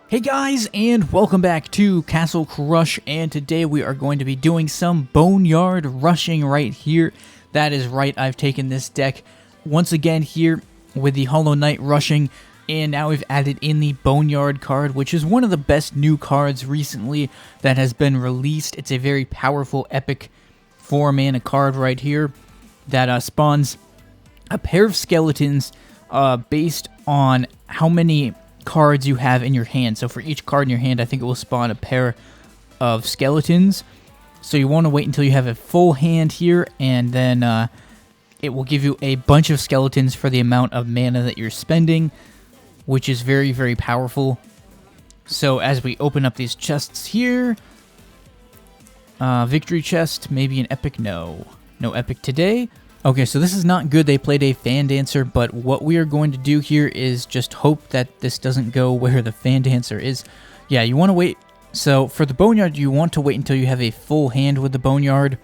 Hey guys, and welcome back to Castle Crush, and today we are going to be doing some Boneyard rushing right here. That is right, I've taken this deck once again here with the Hollow Knight rushing, and now we've added in the Boneyard card, which is one of the best new cards recently that has been released. It's a very powerful, epic 4-mana card right here that spawns a pair of skeletons based on how many cards you have in your hand. So for each card in your hand, I think it will spawn a pair of skeletons. So you want to wait until you have a full hand here, and then it will give you a bunch of skeletons for the amount of mana that you're spending, which is very, very powerful. So as we open up these chests here, victory chest, maybe an epic, no epic today. Okay, so this is not good. They played a fan dancer, but what we are going to do here is just hope that this doesn't go where the fan dancer is. Yeah, you want to wait. So for the Boneyard, you want to wait until you have a full hand with the Boneyard,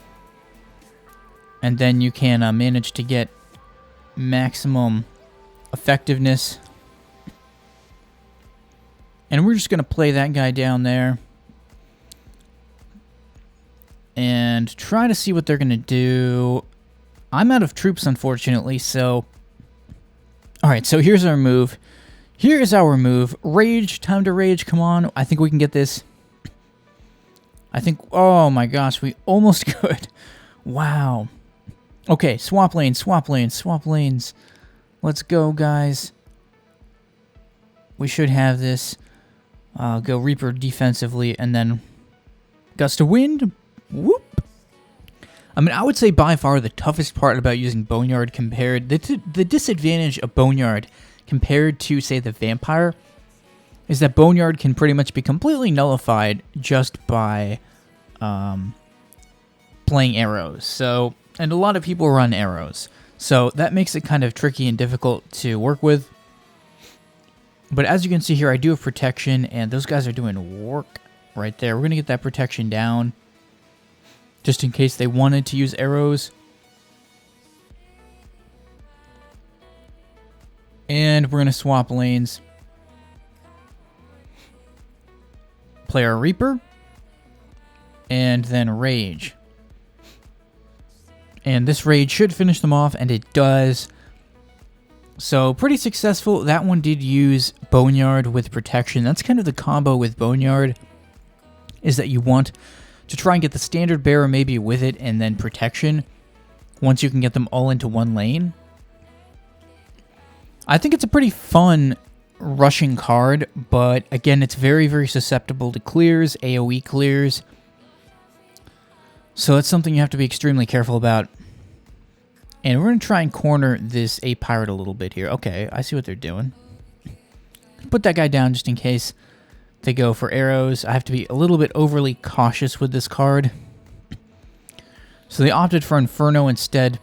and then you can manage to get maximum effectiveness. And we're just going to play that guy down there and try to see what they're going to do. I'm out of troops, unfortunately, so... Alright, so here's our move. Here is our move. Rage. Time to rage. Come on. I think we can get this. I think... Oh my gosh, we almost could. Wow. Okay, swap lanes, swap lanes, swap lanes. Let's go, guys. We should have this. Go Reaper defensively, and then... Gust of Wind. Whoop. I mean, I would say by far the toughest part about using Boneyard compared... The disadvantage of Boneyard compared to, say, the Vampire is that Boneyard can pretty much be completely nullified just by playing arrows. So, and a lot of people run arrows. So that makes it kind of tricky and difficult to work with. But as you can see here, I do have protection, and those guys are doing work right there. We're going to get that protection down, just in case they wanted to use arrows. And we're going to swap lanes. Play our Reaper. And then Rage. And this Rage should finish them off, and it does. So, pretty successful. That one did use Boneyard with protection. That's kind of the combo with Boneyard, is that you want to try and get the standard bearer maybe with it, and then protection once you can get them all into one lane. I think it's a pretty fun rushing card, but again, it's very, very susceptible to clears, AoE clears. So that's something you have to be extremely careful about. And we're going to try and corner this Ape Pirate a little bit here. Okay, I see what they're doing. Put that guy down just in case they go for arrows. I have to be a little bit overly cautious with this card. So they opted for Inferno instead.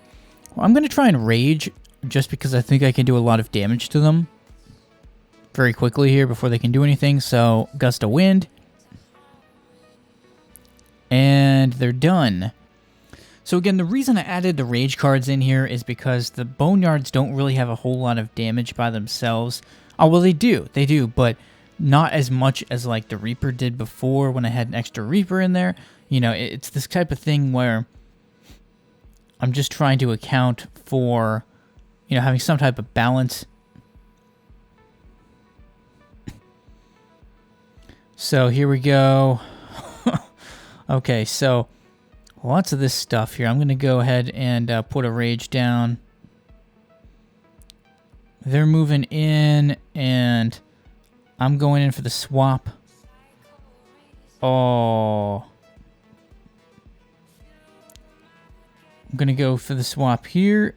Well, I'm going to try and Rage, just because I think I can do a lot of damage to them very quickly here before they can do anything. So, Gust of Wind. And they're done. So again, the reason I added the Rage cards in here is because the Boneyards don't really have a whole lot of damage by themselves. Oh, well, they do, but not as much as like the Reaper did before when I had an extra Reaper in there. You know, it's this type of thing where I'm just trying to account for, you know, having some type of balance. So here we go. Okay, so lots of this stuff here. I'm going to go ahead and put a Rage down. They're moving in, and I'm going in for the swap. Oh. I'm going to go for the swap here.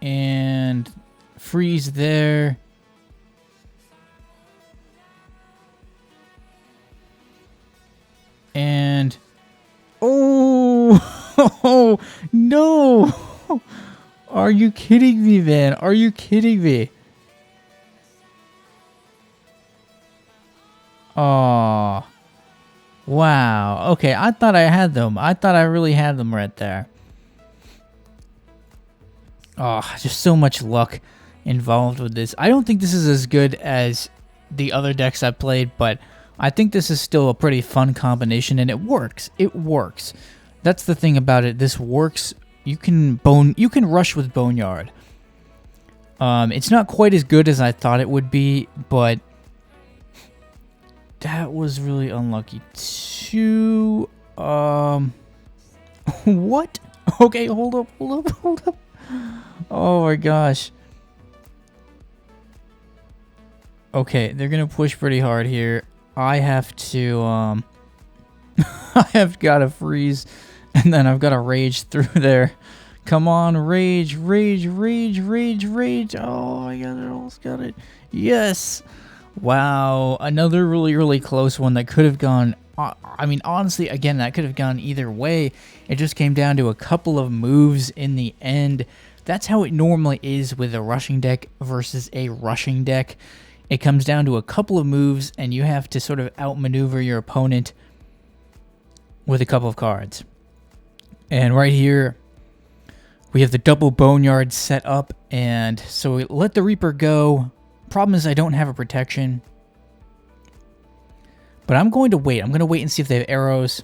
And freeze there. And... Oh! No! Are you kidding me, man? Are you kidding me? Oh. Wow. Okay, I thought I had them. I thought I really had them right there. Oh, just so much luck involved with this. I don't think this is as good as the other decks I played, but I think this is still a pretty fun combination, and it works. It works. That's the thing about it. This works. You can rush with Boneyard. It's not quite as good as I thought it would be, but that was really unlucky too. What? Okay, hold up. Oh my gosh. Okay, they're gonna push pretty hard here. I have to, I have got to freeze, and then I've got to rage through there. Come on, rage. Oh, I got it, almost got it. Yes! Wow, another really, really close one that could have gone, I mean, honestly, again, that could have gone either way. It just came down to a couple of moves in the end. That's how it normally is with a rushing deck versus a rushing deck. It comes down to a couple of moves, and you have to sort of outmaneuver your opponent with a couple of cards. And right here, we have the double Boneyard set up, and so we let the Reaper go. Problem is I don't have a protection. But I'm going to wait. I'm going to wait and see if they have arrows.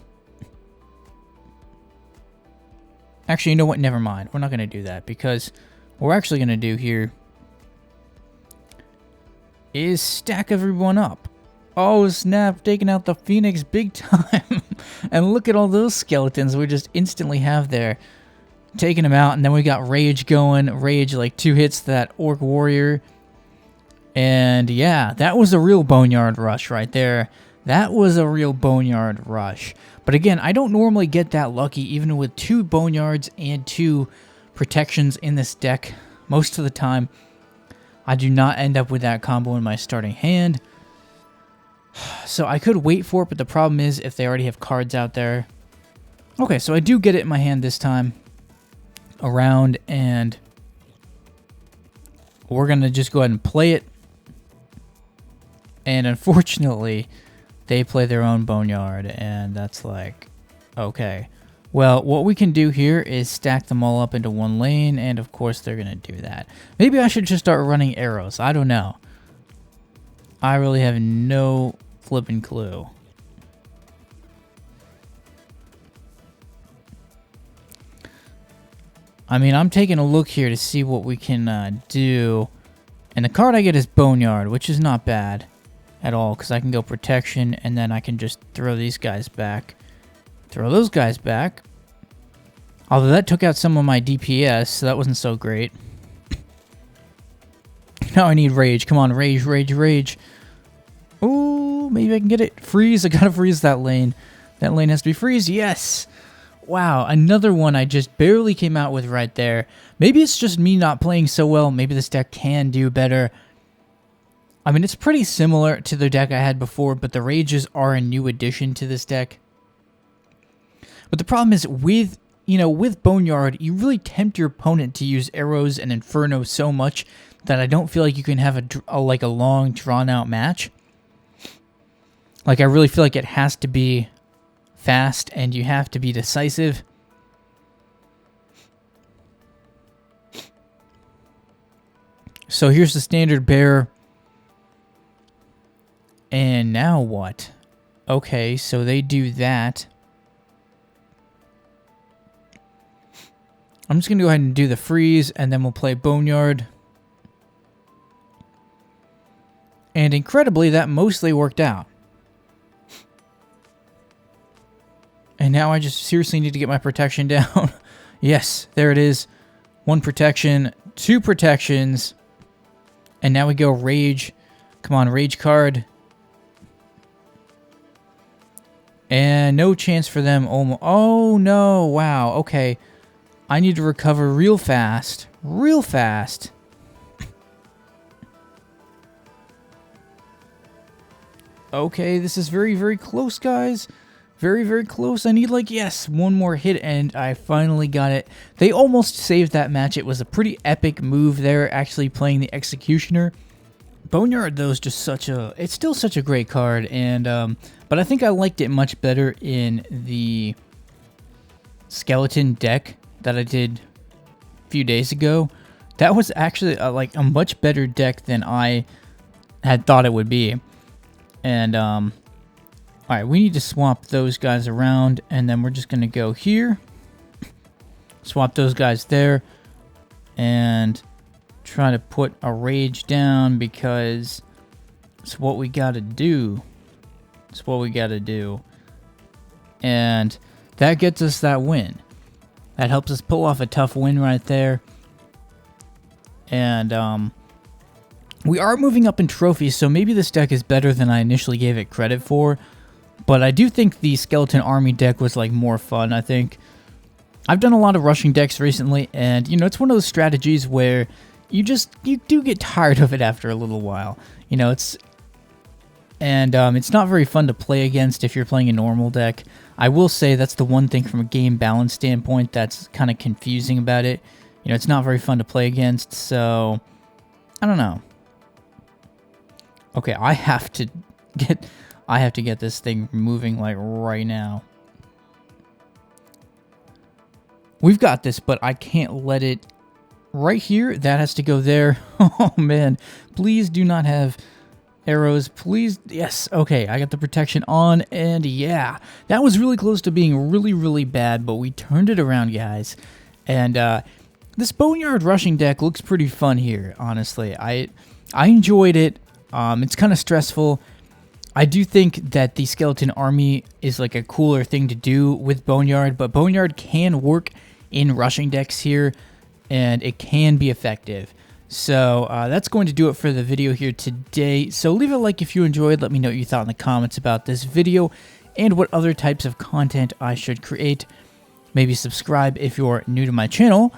Actually, you know what? Never mind. We're not going to do that, because what we're actually going to do here is stack everyone up. Oh snap, taking out the Phoenix big time. And look at all those skeletons we just instantly have there. Taking them out, and then we got Rage going. Rage, like 2 hits to that Orc Warrior. And yeah, that was a real Boneyard rush right there. That was a real Boneyard rush. But again, I don't normally get that lucky, even with 2 Boneyards and 2 protections in this deck. Most of the time, I do not end up with that combo in my starting hand. So I could wait for it, but the problem is if they already have cards out there. Okay, so I do get it in my hand this time around, and we're going to just go ahead and play it. And unfortunately, they play their own Boneyard, and that's like, okay. Well, what we can do here is stack them all up into one lane, and of course they're going to do that. Maybe I should just start running arrows. I don't know. I really have no flipping clue. I mean, I'm taking a look here to see what we can do. And the card I get is Boneyard, which is not bad at all, because I can go protection, and then I can just throw these guys back. Throw those guys back. Although that took out some of my DPS, so that wasn't so great. Now I need Rage. Come on, Rage. Oh, maybe I can get it. Freeze. I gotta freeze that lane. That lane has to be freeze. Yes. Wow, another one I just barely came out with right there. Maybe it's just me not playing so well. Maybe this deck can do better. I mean, it's pretty similar to the deck I had before, but the Rages are a new addition to this deck. But the problem is with Boneyard, you really tempt your opponent to use arrows and Inferno so much that I don't feel like you can have a long, drawn-out match. Like, I really feel like it has to be fast, and you have to be decisive. So here's the standard bear. And now what? Okay, so they do that. I'm just going to go ahead and do the freeze, and then we'll play Boneyard. And incredibly, that mostly worked out. And now I just seriously need to get my protection down. Yes, there it is. 1 protection, 2 protections. And now we go Rage. Come on, Rage card. And no chance for them. Oh, no. Wow. Okay. I need to recover real fast. Real fast. Okay, this is very, very close, guys. Very, very close. I need, like, yes, 1 more hit, and I finally got it. They almost saved that match. It was a pretty epic move there, actually playing the Executioner. Boneyard, though, is just such a... It's still such a great card, and but I think I liked it much better in the Skeleton deck that I did a few days ago. That was actually, like, a much better deck than I had thought it would be. And, all right, we need to swap those guys around, and then we're just going to go here. Swap those guys there, and try to put a rage down because it's what we got to do. It's what we got to do. And that gets us that win. That helps us pull off a tough win right there. And, we are moving up in trophies, so maybe this deck is better than I initially gave it credit for. But I do think the Skeleton Army deck was, like, more fun, I think. I've done a lot of rushing decks recently, and, you know, it's one of those strategies where you do get tired of it after a little while. You know, it's not very fun to play against if you're playing a normal deck. I will say that's the one thing from a game balance standpoint that's kind of confusing about it. You know, it's not very fun to play against, so I don't know. Okay, I have to get this thing moving like right now. We've got this, but I can't let it right here. That has to go there. Oh man, please do not have arrows, please. Yes, okay, I got the protection on, and yeah, that was really close to being really, really bad, but we turned it around, guys. And this Boneyard rushing deck looks pretty fun here, honestly. I enjoyed it. It's kind of stressful. I do think that the Skeleton Army is like a cooler thing to do with Boneyard, but Boneyard can work in rushing decks here, and it can be effective. So that's going to do it for the video here today. So leave a like if you enjoyed. Let me know what you thought in the comments about this video and what other types of content I should create. Maybe subscribe if you're new to my channel.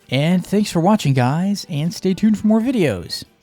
And thanks for watching, guys, and stay tuned for more videos.